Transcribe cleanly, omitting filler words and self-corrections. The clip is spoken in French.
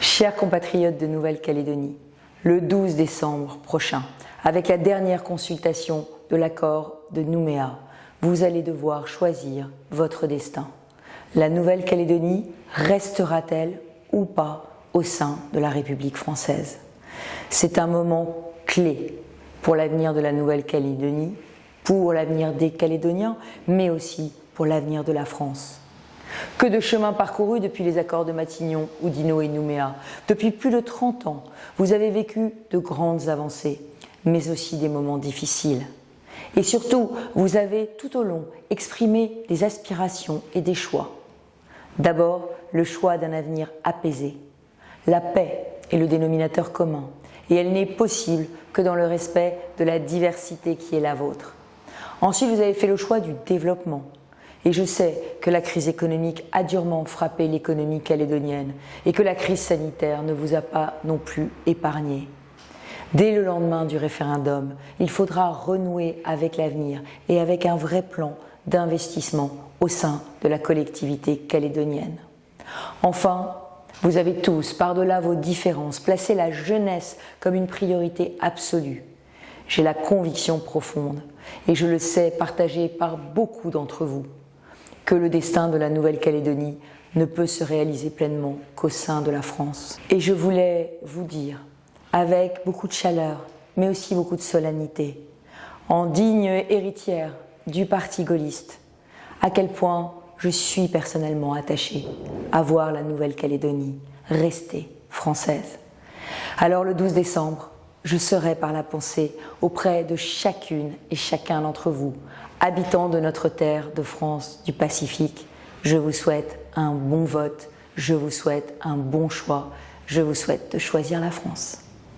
Chers compatriotes de Nouvelle-Calédonie, le 12 décembre prochain, avec la dernière consultation de l'accord de Nouméa, vous allez devoir choisir votre destin. La Nouvelle-Calédonie restera-t-elle ou pas au sein de la République française? C'est un moment clé pour l'avenir de la Nouvelle-Calédonie, pour l'avenir des Calédoniens, mais aussi pour l'avenir de la France. Que de chemin parcouru depuis les accords de Matignon, Oudinot et Nouméa. Depuis plus de 30 ans, vous avez vécu de grandes avancées, mais aussi des moments difficiles. Et surtout, vous avez tout au long exprimé des aspirations et des choix. D'abord, le choix d'un avenir apaisé. La paix est le dénominateur commun, et elle n'est possible que dans le respect de la diversité qui est la vôtre. Ensuite, vous avez fait le choix du développement. Et je sais que la crise économique a durement frappé l'économie calédonienne et que la crise sanitaire ne vous a pas non plus épargné. Dès le lendemain du référendum, il faudra renouer avec l'avenir et avec un vrai plan d'investissement au sein de la collectivité calédonienne. Enfin, vous avez tous, par-delà vos différences, placé la jeunesse comme une priorité absolue. J'ai la conviction profonde, et je le sais partagée par beaucoup d'entre vous, que le destin de la Nouvelle-Calédonie ne peut se réaliser pleinement qu'au sein de la France. Et je voulais vous dire, avec beaucoup de chaleur, mais aussi beaucoup de solennité, en digne héritière du parti gaulliste, à quel point je suis personnellement attachée à voir la Nouvelle-Calédonie rester française. Alors le 12 décembre, je serai par la pensée auprès de chacune et chacun d'entre vous, habitants de notre terre de France du Pacifique. Je vous souhaite un bon vote, je vous souhaite un bon choix, je vous souhaite de choisir la France.